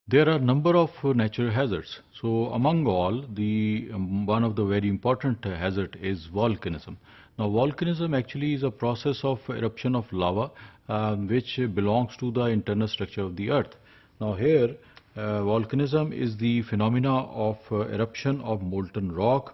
There are a number of natural hazards. So among all, the one of the very important hazard is volcanism. Now, volcanism actually is a process of eruption of lava, which belongs to the internal structure of the Earth. Now, here, volcanism is the phenomena of eruption of molten rock,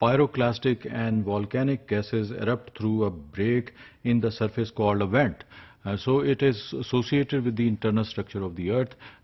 Pyroclastic and volcanic gases erupt through a break in the surface called a vent. So it is associated with the internal structure of the earth.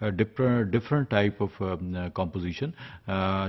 different type of composition.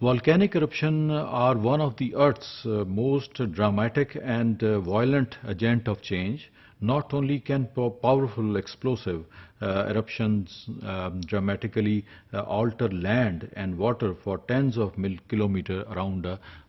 Volcanic eruption are one of the Earth's most dramatic and violent agent of change. Not only can powerful explosive eruptions dramatically alter land and water for tens of kilometer around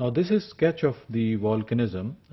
Now this is sketch of the volcanism.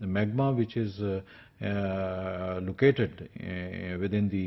magma which is located within the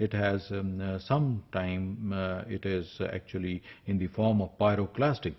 it has some time it is actually in the form of pyroclastic.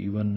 even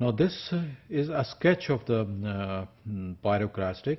Now this is a sketch of the pyroclastic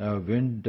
wind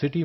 city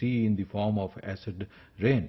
see in the form of acid rain.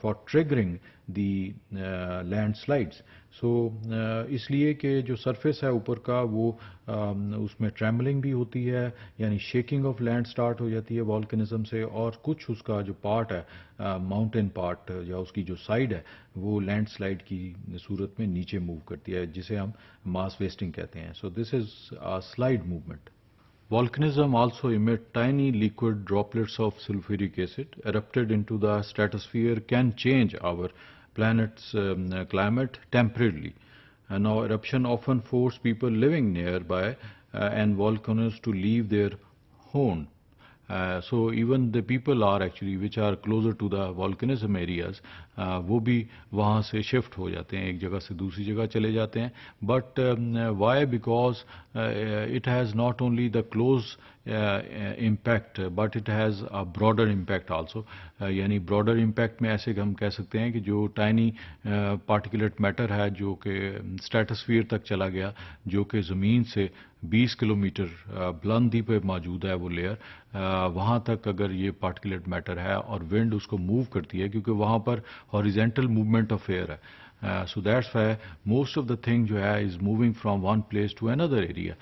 for triggering the landslides. So اس لیے کہ جو surface ہے اوپر کا وہ اس میں trembling بھی ہوتی ہے، یعنی شیکنگ آف لینڈ سٹارٹ ہو جاتی ہے والکنزم سے، اور کچھ اس کا جو پارٹ ہے ماؤنٹین پارٹ یا اس کی جو سائڈ ہے وہ لینڈ سلائڈ کی صورت میں نیچے موو کرتی ہے، جسے ہم ماس ویسٹنگ کہتے ہیں. So this is slide movement. Volcanism also emit tiny liquid droplets of sulfuric acid erupted into the stratosphere can change our planet's climate temporarily. And now eruption often force people living nearby and volcanoes to leave their home. So even the people are actually which are closer to the volcanism areas وہ بھی وہاں سے shift ہو جاتے ہیں، ایک جگہ سے دوسری جگہ چلے جاتے ہیں. But why? Because it has not only the close impact but it has a broader impact also. یعنی براڈر امپیکٹ میں ایسے ہم کہہ سکتے ہیں کہ جو ٹائنی پارٹیکولٹ میٹر ہے جو کہ اسٹریٹوسفیئر تک چلا گیا، جو کہ زمین سے 20 کلومیٹر بلندی پہ موجود ہے وہ لیئر، وہاں تک اگر یہ پارٹیکولٹ میٹر ہے اور ونڈ اس کو موو کرتی ہے کیونکہ وہاں پر ہاریزونٹل موومنٹ آف ایئر ہے. So that's why most of the thing جو ہے is moving from one place to inner area.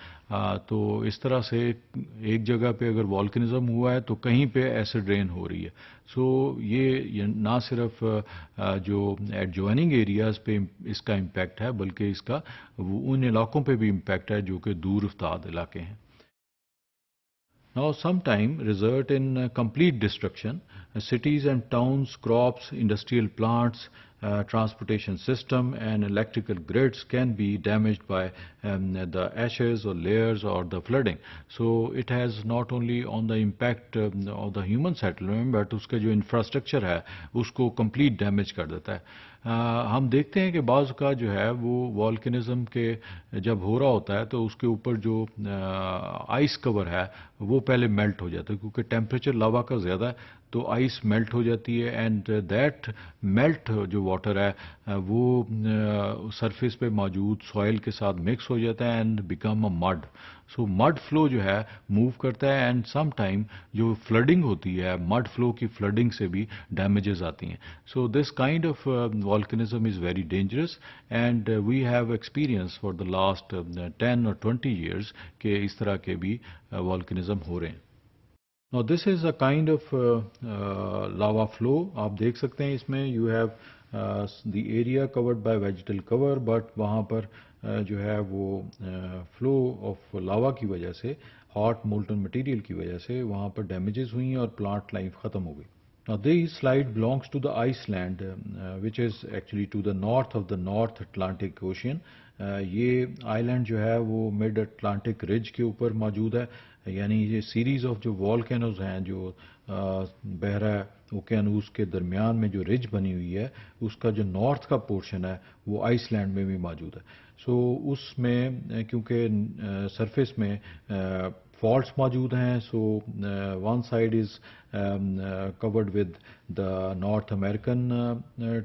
تو اس طرح سے ایک جگہ پہ اگر والکنزم ہوا ہے تو کہیں پہ ایسڈ رین ہو رہی ہے. سو یہ نہ صرف جو ایڈجوائننگ ایریاز پہ اس کا امپیکٹ ہے بلکہ اس کا ان علاقوں پہ بھی امپیکٹ ہے جو کہ دور افتاد علاقے ہیں. Now sometime result in complete destruction. Cities and towns, crops, industrial plants, transportation system and electrical grids can be damaged by the ashes or layers or the flooding. So it has not only on the impact of the human settlement but اس کا جو infrastructure ہے اس کو complete damage کر دیتا ہے. ہم دیکھتے ہیں کہ بعض کا جو ہے وہ والکنزم کے جب ہو رہا ہوتا ہے تو اس کے اوپر جو آئس کور ہے وہ پہلے میلٹ ہو جاتا ہے کیونکہ ٹیمپریچر لاوا کا زیادہ ہے تو آئس میلٹ ہو جاتی ہے اینڈ دیٹ میلٹ جو واٹر ہے وہ سرفیس پہ موجود سوائل کے ساتھ مکس ہو جاتا ہے and become a mid. So mid flu جو ہے موو کرتا ہے اینڈ سم ٹائم جو فلڈنگ ہوتی ہے مڈ فلو کی فلڈنگ سے بھی ڈیمیجز آتی ہیں. So this kind of volcanism is very dangerous and we have experienced for the last 10 or 20 years کہ اس طرح کے بھی volcanism ہو رہے ہیں. Now this is a kind of lava flow. آپ دیکھ سکتے ہیں اس میں you have the area covered by vegetal cover but وہاں پر جو ہے وہ flow of lava کی وجہ سے hot molten material کی وجہ سے وہاں پر ڈیمیجز ہوئی ہیں اور پلانٹ لائف ختم ہو گئی. Now this slide belongs to the Iceland which is actually to the north of the North Atlantic Ocean. یہ آئی لینڈ جو ہے وہ مڈ اٹلانٹک رج کے اوپر موجود ہے. یعنی یہ سیریز آف جو والکینوز ہیں جو بحیرہ اوقیانوس کے درمیان میں جو رج بنی ہوئی ہے اس کا جو نارتھ کا پورشن ہے وہ آئس لینڈ میں بھی موجود ہے. سو اس میں کیونکہ سرفیس میں فالٹس موجود ہیں so one side is covered with the North American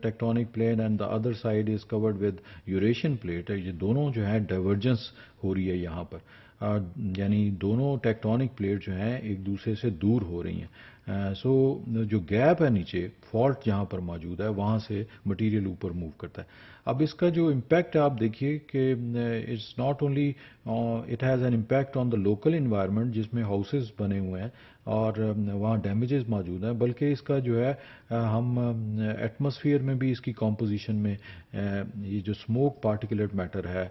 tectonic plate and the other side is covered with Eurasian plate. یہ دونوں جو ہیں ڈائیورجنس ہو رہی ہے یہاں پر، یعنی دونوں ٹیکٹونک پلیٹ جو ہیں ایک دوسرے سے دور ہو رہی ہیں. سو جو گیپ ہے نیچے فالٹ جہاں پر موجود ہے وہاں سے مٹیریل اوپر موو کرتا ہے. اب اس کا جو امپیکٹ آپ دیکھیے کہ it's not only it has an impact on the local environment جس میں ہاؤسز بنے ہوئے ہیں اور وہاں ڈیمیجز موجود ہیں، بلکہ اس کا جو ہے ہم ایٹماسفیئر میں بھی اس کی کمپوزیشن میں یہ جو اسموک پارٹیکولٹ میٹر ہے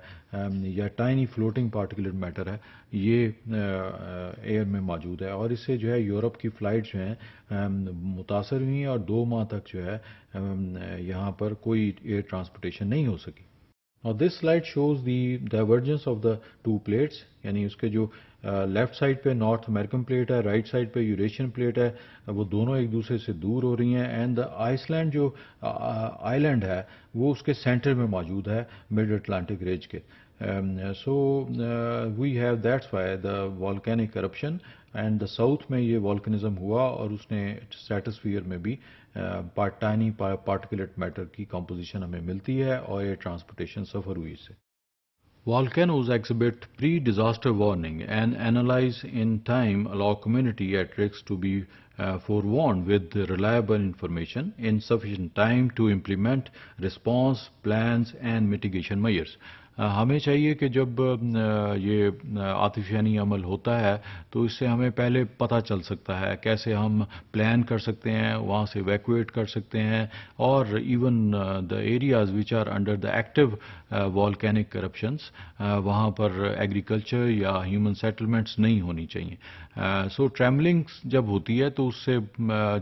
یا ٹائنی فلوٹنگ پارٹیکولٹ میٹر ہے یہ ایئر میں موجود ہے اور اس سے جو ہے یورپ کی فلائٹ جو ہیں متاثر ہوئی ہیں اور 2 ماہ تک جو ہے یہاں پر کوئی ایئر ٹرانسپورٹیشن نہیں ہو سکی. Now this slide shows the divergence of the two plates. یعنی اس کے جو لیفٹ سائڈ پہ نارتھ امریکن پلیٹ ہے، رائٹ سائڈ پہ یوریشین پلیٹ ہے، وہ دونوں ایک دوسرے سے دور ہو رہی ہیں اینڈ آئس لینڈ جو آئی لینڈ ہے وہ اس کے سینٹر میں موجود ہے مڈ اٹلانٹک رج کے. So we have that's why the volcanic eruption and the south میں یہ والکنزم ہوا اور اس نے اسٹریٹوسفیئر میں بھی ٹائنی پارٹیکولٹ میٹر کی کمپوزیشن ہمیں ملتی ہے اور یہ ٹرانسپورٹیشن سفر ہوئی اس سے. Volcanoes exhibit pre-disaster warning and analyze in time allow community at risk to be forewarned with reliable information in sufficient time to implement response plans and mitigation measures. ہمیں چاہیے کہ جب یہ آتشفشانی عمل ہوتا ہے تو اس سے ہمیں پہلے پتہ چل سکتا ہے کیسے ہم پلان کر سکتے ہیں، وہاں سے ایویکویٹ کر سکتے ہیں، اور even the areas which are under the active volcanic eruptions وہاں پر ایگریکلچر یا ہیومن سیٹلمنٹس نہیں ہونی چاہیے. سو ٹریملنگ جب ہوتی ہے تو اس سے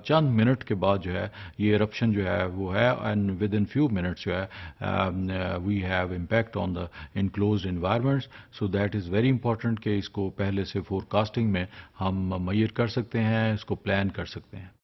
چند منٹ کے بعد جو ہے یہ eruption جو ہے وہ ہے، and with in few minutes جو ہے we have impact on the enclosed environments. So that is very important کہ اس کو پہلے سے فور کاسٹنگ میں ہم میئر کر سکتے ہیں، اس کو پلان کر سکتے ہیں.